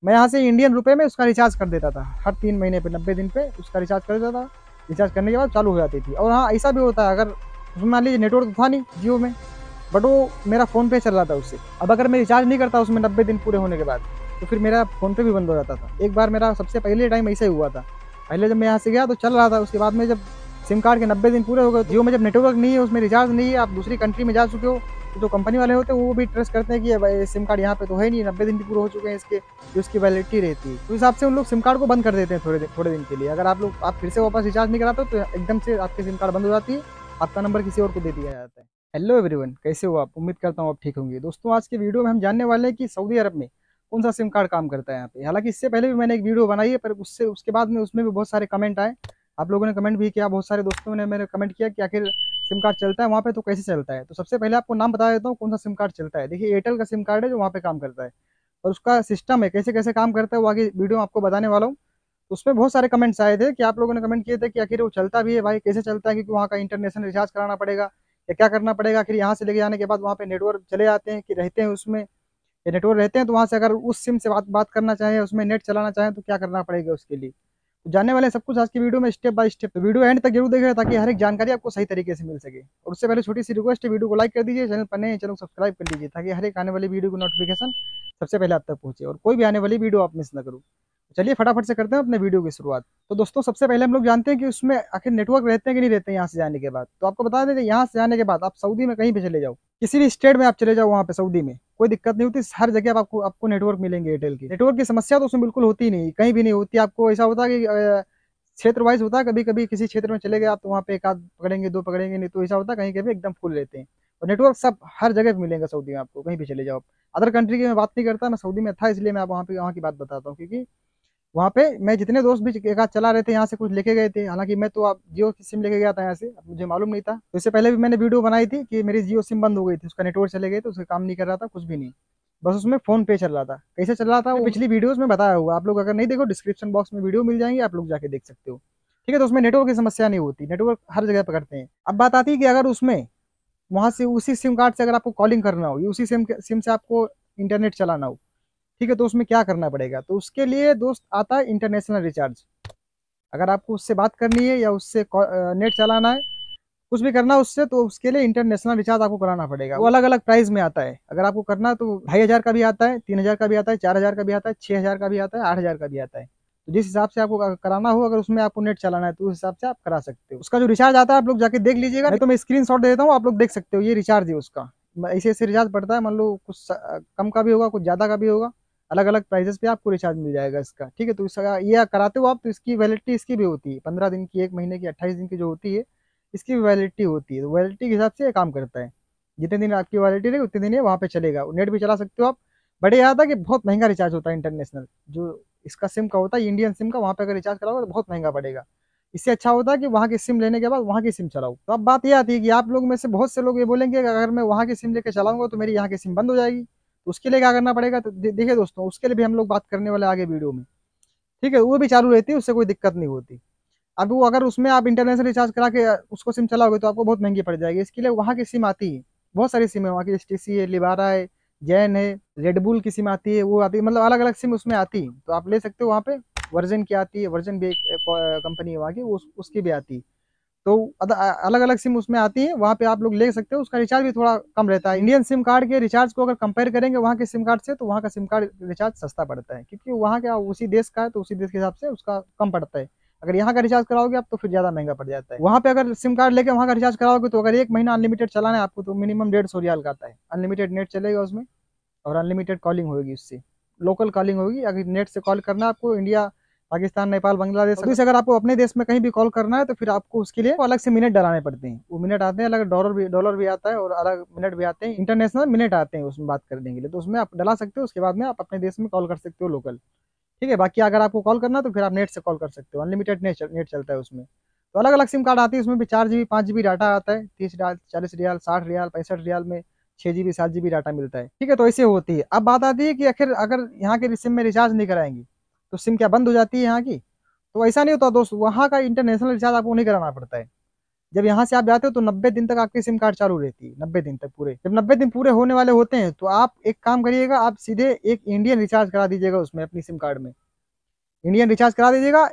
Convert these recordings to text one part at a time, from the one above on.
मैं यहाँ से इंडियन रुपए में उसका रिचार्ज कर देता था, हर 3 महीने पे 90 दिन पे उसका रिचार्ज कर देता था। रिचार्ज करने के बाद चालू हो जाती थी। और हाँ, ऐसा भी होता है, अगर उसमें मान लीजिए नेटवर्क तो था नहीं जियो में, बट वो मेरा फ़ोन पे चल रहा था उससे। अब अगर मैं रिचार्ज नहीं करता उसमें 90 दिन पूरे होने के बाद, तो फिर मेरा फ़ोन पे भी बंद हो जाता था। एक बार मेरा सबसे पहले टाइम ऐसा ही हुआ था। पहले जब मैं यहाँ से गया तो चल रहा था, उसके बाद में जब सिम कार्ड के 90 दिन पूरे हो गए, जियो में जब नेटवर्क नहीं है, उसमें रिचार्ज नहीं है, आप दूसरी कंट्री में जा चुके हो, तो जो कंपनी वाले होते हैं वो भी ट्रस्ट करते हैं कि ये भाई सिम कार्ड यहाँ पे तो है नहीं, 90 दिन भी पूरे हो चुके हैं इसके, जो इसकी वैलिडिटी रहती है। तो इस हिसाब से उन लोग सिम कार्ड को बंद कर देते हैं थोड़े दिन के लिए। अगर आप फिर से वापस रिचार्ज नहीं कराते हो तो एकदम से आपकी सिम कार्ड बंद हो जाती है, आपका नंबर किसी और को दे दिया जाता है। हेलो एवरीवन, कैसे हो आप? उम्मीद करता हूँ आप ठीक होंगे। दोस्तों, आज के वीडियो में हम जानने वाले हैं कि सऊदी अरब में कौन सा सिम कार्ड काम करता है यहाँ पे। हालांकि इससे पहले भी मैंने एक वीडियो बनाई है, पर उसके बाद में उसमें भी बहुत सारे कमेंट आए। आप लोगों ने कमेंट भी किया, बहुत सारे दोस्तों ने मेरे कमेंट किया कि आखिर सिम कार्ड चलता है वहाँ पे तो कैसे चलता है। तो सबसे पहले आपको नाम बता देता हूँ कौन सा सिम कार्ड चलता है। देखिए, एयरटेल का सिम कार्ड है जो वहाँ पे काम करता है, और उसका सिस्टम है कैसे कैसे काम करता है वो आगे वीडियो में आपको बताने वाला हूँ। तो उसमें बहुत सारे कमेंट्स आए थे कि आप लोगों ने कमेंट किए थे कि आखिर वो चलता भी है भाई, कैसे चलता है, क्योंकि वहाँ का इंटरनेशनल रिचार्ज कराना पड़ेगा या क्या करना पड़ेगा। आखिर यहाँ से लेके जाने के बाद वहाँ पे नेटवर्क चले जाते हैं कि रहते हैं उसमें, या नेटवर्क रहते हैं, तो वहाँ से अगर उस सिम से बात करना चाहें, उसमें नेट चलाना चाहें, तो क्या करना पड़ेगा उसके लिए। तो जानने वाले हैं सब कुछ आज की वीडियो में स्टेप बाय स्टेप। तो वीडियो एंड तक जरूर देखें ताकि हर एक जानकारी आपको सही तरीके से मिल सके। और उससे पहले छोटी सी रिक्वेस्ट है, वीडियो को लाइक कर दीजिए, चैनल पर नए हैं चैनल को सब्सक्राइब कर लीजिए ताकि हर एक आने वाली वीडियो की नोटिफिकेशन सबसे पहले आप तक पहुंचे और कोई भी आने वाली वीडियो आप मिस ना करो। चलिए फटाफट से करते हैं अपने वीडियो की शुरुआत। तो दोस्तों, सबसे पहले हम लोग जानते हैं कि उसमें आखिर नेटवर्क रहते हैं कि नहीं रहते हैं यहाँ से जाने के बाद। तो आपको बता दें कि यहाँ से जाने के बाद आप सऊदी में कहीं भी चले जाओ, किसी भी स्टेट में आप चले जाओ, वहाँ पे सऊदी में कोई दिक्कत नहीं होती। हर जगह आपको नेटवर्क मिलेंगे। एयरटेल की नेटवर्क की समस्या तो उसमें बिल्कुल होती ही नहीं, कहीं भी नहीं होती। आपको ऐसा होता है कि क्षेत्र वाइज होता है, कभी कभी किसी क्षेत्र में चले गए आप तो वहाँ पे एक आध पकड़ेंगे, दो पकड़ेंगे, नहीं तो ऐसा होता है कहीं कहीं एकदम फुल रहते हैं। और नेटवर्क सब हर जगह मिलेगा सऊदी में, आपको कहीं भी चले जाओ। अदर कंट्री की मैं बात नहीं करता, मैं सऊदी में था इसलिए मैं आप वहाँ की बात बताता हूँ। क्योंकि वहाँ पे मैं जितने दोस्त भी एक आध चला रहे थे, यहाँ से कुछ लेके गए थे। हालांकि मैं तो आप जियो की सिम लेके गया था यहाँ से, अब मुझे मालूम नहीं था। तो इससे पहले भी मैंने वीडियो बनाई थी कि मेरी जियो सिम बंद हो गई थी, उसका नेटवर्क चले गए तो उसका काम नहीं कर रहा था, कुछ भी नहीं, बस उसमें फोन पे चल रहा था। कैसे चल रहा था वो पिछली वीडियोस में बताया हुआ, आप लोग अगर नहीं देखो डिस्क्रिप्शन बॉक्स में वीडियो मिल जाएंगे, आप लोग जाके देख सकते हो। ठीक है, तो उसमें नेटवर्क की समस्या नहीं होती, नेटवर्क हर जगह पकड़ते हैं। अब बात आती है कि अगर उसमें वहां से उसी सिम कार्ड से अगर आपको कॉलिंग करना हो, उसी सिम से आपको इंटरनेट चलाना हो, ठीक है, तो उसमें क्या करना पड़ेगा। तो उसके लिए दोस्त आता है इंटरनेशनल रिचार्ज। अगर आपको उससे बात करनी है या उससे नेट चलाना है, कुछ भी करना है उससे, तो उसके लिए इंटरनेशनल रिचार्ज आपको कराना पड़ेगा। वो अलग अलग प्राइस में आता है। अगर आपको करना है तो 2,500 का भी आता है, 3,000 का भी आता है, 4,000 का भी आता है, 6,000 का भी आता है, 8,000 का भी आता है। तो जिस हिसाब से आपको कराना हो, अगर उसमें आपको नेट चलाना है तो उस हिसाब से आप करा सकते हो। उसका जो रिचार्ज आता है आप लोग जाके देख लीजिएगा, नहीं तो मैं स्क्रीन शॉट दे देता हूँ, आप लोग देख सकते हो। ये रिचार्ज है उसका, ऐसे ऐसे रिचार्ज पड़ता है। मान लो कुछ कम का भी होगा, कुछ ज़्यादा का भी होगा, अलग अलग प्राइजेस पे आपको रिचार्ज मिल जाएगा इसका। ठीक है, तो इसका ये कराते हो आप तो इसकी वैलिडिटी इसकी भी होती है 15 दिन की, 1 महीने की, 28 दिन की जो होती है, इसकी वैलिडिटी होती है। तो वैलिडिटी के हिसाब से ये काम करता है। जितने दिन आपकी वैलिडिटी रहेगी उतने दिन ये वहाँ पे चलेगा, नेट भी चला सकते हो आप। बट ये आता है कि बहुत महंगा रिचार्ज होता है इंटरनेशनल, जो इसका सिम का होता है इंडियन सिम का, वहाँ पे अगर रिचार्ज कराओगे तो बहुत महंगा पड़ेगा। इससे अच्छा होता है कि वहाँ की सिम लेने के बाद वहाँ की सिम चलाओ। तो अब बात ये आती है कि आप लोग में से बहुत से लोग ये बोलेंगे कि अगर मैं वहाँ की सिम लेके चलाऊंगा तो मेरी यहाँ की सिम बंद हो जाएगी, तो उसके लिए क्या करना पड़ेगा। तो देखिए दोस्तों, उसके लिए भी हम लोग बात करने वाले आगे वीडियो में। ठीक है, वो भी चालू रहती है, उससे कोई दिक्कत नहीं होती। अब वो अगर उसमें आप इंटरनेशनल रिचार्ज करा के उसको सिम चलाओगे तो आपको बहुत महंगी पड़ जाएगी। इसके लिए वहाँ की सिम आती है, बहुत सारी सिम है वहाँ की, एसटीसी है, लिबारा है, जैन है, रेडबुल की सिम आती है, वो आती है, मतलब अलग अलग सिम उसमें आती है। तो आप ले सकते हो वहाँ पे। वर्जन की आती है, वर्जन भी एक कंपनी है वहाँ की, उसकी भी आती है। तो अलग अलग सिम उसमें आती है, वहाँ पे आप लोग ले सकते हो। उसका रिचार्ज भी थोड़ा कम रहता है। इंडियन सिम कार्ड के रिचार्ज को अगर कंपेयर करेंगे वहाँ के सिम कार्ड से, तो वहाँ का सिम कार्ड रिचार्ज सस्ता पड़ता है, क्योंकि वहाँ का उसी देश का है, तो उसी देश के हिसाब से उसका कम पड़ता है। अगर यहाँ का रिचार्ज कराओगे आप तो फिर ज्यादा महंगा पड़ जाता है। वहाँ पे अगर सिम कार्ड लेके वहाँ का रिचार्ज कराओगे तो अगर 1 महीना अनलिमिटेड चलाना है आपको तो मिनिमम 150 रियाल का आता है। अनलिमिटेड नेट चलेगा उसमें, और अनलिमिटेड कॉलिंग होगी उससे, लोकल कॉलिंग होगी। अगर नेट से कॉल करना है आपको इंडिया, पाकिस्तान, नेपाल, बांग्लादेश, तो अगर आपको अपने देश में कहीं भी कॉल करना है तो फिर आपको उसके लिए अलग से मिनट डलाने पड़ते हैं। वो मिनट आते हैं अलग, डॉलर भी आता है और अलग मिनट भी आते हैं, इंटरनेशनल मिनट आते हैं उसमें बात करने के लिए। तो उसमें आप डला सकते हो, उसके बाद में आप अपने देश में कॉल कर सकते हो लोकल। ठीक है, बाकी अगर आपको कॉल करना है तो फिर आप नेट से कॉल कर सकते हो, अनलिमिटेड नेट चलता है उसमें। तो अलग अलग सिम कार्ड आती है, उसमें भी 4 GB 5 GB डाटा आता है, 30 रियाल, 40 रियाल, 60 रियाल, 65 रियाल में 6 GB 7 GB डाटा मिलता है। ठीक है, तो ऐसे होती है। अब बात आती है कि आखिर अगर यहाँ के सिम में रिचार्ज नहीं कराएंगे तो सिम क्या बंद हो जाती है यहाँ की। तो ऐसा नहीं होता दोस्त, वहाँ का इंटरनेशनल रिचार्ज आपको नहीं कराना पड़ता है। जब यहाँ से आप जाते हो तो 90 दिन तक आपकी सिम कार्ड चालू रहती है, 90 दिन तक पूरे। जब 90 दिन पूरे होने वाले होते हैं तो आप एक काम करिएगा, आप सीधे एक इंडियन रिचार्ज करा दीजिएगा उसमें, अपनी सिम कार्ड में इंडियन रिचार्ज करा दीजिएगा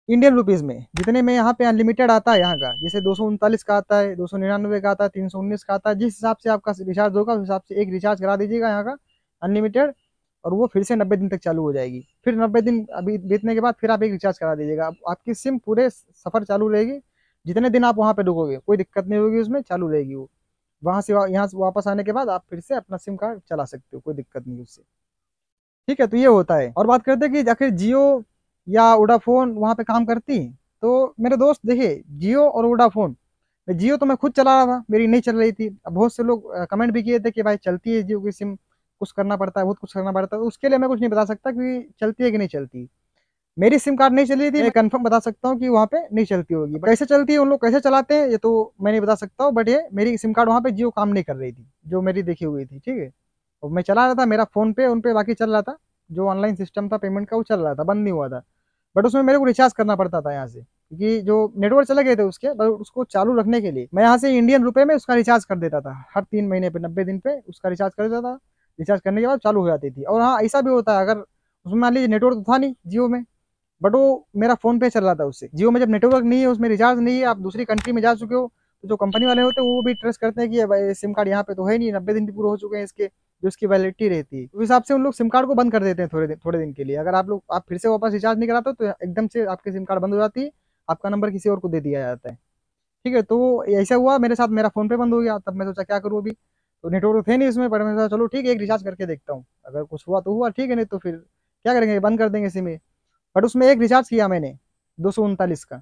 इंडियन रुपीज़ में। जितने में यहाँ पे अनलिमिटेड आता है यहाँ का, जैसे 239 का आता है, 299 का आता है, 319 का आता है, जिस हिसाब से आपका रिचार्ज होगा उस हिसाब से एक रिचार्ज करा दीजिएगा यहाँ का अनलिमिटेड, और वो फिर से 90 दिन तक चालू हो जाएगी। फिर 90 दिन अभी बीतने के बाद फिर आप एक रिचार्ज करा दीजिएगा, आपकी सिम पूरे सफ़र चालू रहेगी। जितने दिन आप वहाँ पे रुकोगे कोई दिक्कत नहीं होगी, उसमें चालू रहेगी वो। वहाँ से यहाँ से वापस आने के बाद आप फिर से अपना सिम कार्ड चला सकते हो, कोई दिक्कत नहीं उससे। ठीक है, तो ये होता है। और बात करते हैं कि आखिर जियो या वोडाफोन वहाँ पे काम करती है, तो मेरे दोस्त देखिए, जियो और वोडाफोन, जियो तो मैं खुद चला रहा था, मेरी नहीं चल रही थी। अब बहुत से लोग कमेंट भी किए थे कि भाई चलती है जियो की सिम, कुछ करना पड़ता है, बहुत कुछ करना पड़ता है, तो उसके लिए मैं कुछ नहीं बता सकता कि चलती है कि नहीं चलती। मेरी सिम कार्ड नहीं चली थी, मैं कंफर्म बता सकता हूँ कि वहाँ पे नहीं चलती होगी। कैसे चलती है, उन लोग कैसे चलाते हैं ये तो मैं नहीं बता सकता हूँ, बट ये मेरी सिम कार्ड वहाँ पे जियो काम नहीं कर रही थी, जो मेरी देखी हुई थी। ठीक है, और मैं चला रहा था, मेरा फोन पे उन पे बाकी चल रहा था, जो ऑनलाइन सिस्टम था पेमेंट का वो चल रहा था, बंद नहीं हुआ था। बट उसमें मेरे को रिचार्ज करना पड़ता था यहाँ से, क्योंकि जो नेटवर्क चले गए थे उसके, बट उसको चालू रखने के लिए मैं यहाँ से इंडियन रुपए में उसका रिचार्ज कर देता था। हर 3 महीने पे 90 दिन पे उसका रिचार्ज कर देता था। रिचार्ज करने के बाद चालू हो जाती थी। और हाँ, ऐसा भी होता है, अगर उसमें मान लीजिए नेटवर्क तो था नहीं जियो में, बट वो मेरा फोन पे चल रहा था उससे। जियो में जब नेटवर्क नहीं है, उसमें रिचार्ज नहीं है, आप दूसरी कंट्री में जा चुके हो, तो जो कंपनी वाले होते हैं वो भी ट्रस्ट करते हैं कि भाई सिम कार्ड यहाँ पे तो है नहीं, 90 दिन भी पूरे हो चुके हैं इसके, जो इसकी वैलिडिटी रहती है, उस हिसाब से उन लोग सिम कार्ड को बंद कर देते हैं थोड़े दिन के लिए। अगर आप फिर से वापस रिचार्ज नहीं कराते हो तो एकदम से आपकी सिम कार्ड बंद हो जाती है, आपका नंबर किसी और को दे दिया जाता है। ठीक है, तो ऐसा हुआ मेरे साथ, मेरा फोन पे बंद हो गया। तब मैं सोचा क्या करूँ अभी, तो नेटवर्क तो थे नहीं उसमें, पर मैं सोचा चलो ठीक है, एक रिचार्ज करके देखता हूँ, अगर कुछ हुआ तो हुआ, ठीक है, नहीं तो फिर क्या करेंगे, बंद कर देंगे सिम। बट उसमें एक रिचार्ज किया मैंने 239 का,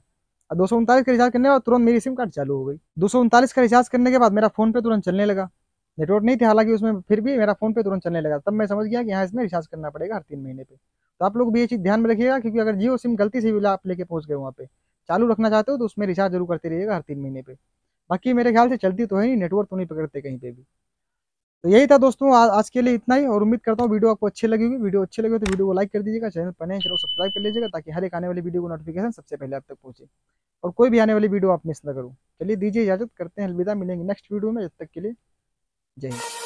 और 239 का रिचार्ज करने के बाद तुरंत मेरी सिम कार्ड चालू हो गई। 239 का रिचार्ज करने के बाद मेरा फोन पे तुरंत चलने लगा। नेटवर्क नहीं थे हालांकि उसमें, फिर भी मेरा फोन पे तुरंत चलने लगा। तब मैं समझ गया कि हाँ, इसमें रिचार्ज करना पड़ेगा हर 3 महीने पे। तो आप लोग भी ये चीज़ ध्यान में रखिएगा, क्योंकि अगर जियो सिम गलती से भी आप लेके पहुंच गए वहाँ पे, चालू रखना चाहते हो तो उसमें रिचार्ज जरूर करते रहिएगा हर 3 महीने पे। बाकी मेरे ख्याल से चलती तो है नहीं, नेटवर्क तो नहीं पकड़ते कहीं पे भी। तो यही था दोस्तों, आज के लिए इतना ही, और उम्मीद करता हूँ वीडियो आपको अच्छी लगी होगी। वीडियो अच्छी लगी हो तो वीडियो को लाइक कर दीजिएगा, चैनल पर नए हैं चैनल को सब्सक्राइब कर लीजिएगा, ताकि हर एक आने वाली वीडियो को नोटिफिकेशन सबसे पहले आप तक पहुंचे, और कोई भी आने वाली वीडियो आप मिस ना करो। चलिए दीजिए इजाजत, करते हैं अलविदा, मिलेंगे नेक्स्ट वीडियो में, जब तक के लिए जय हिंद।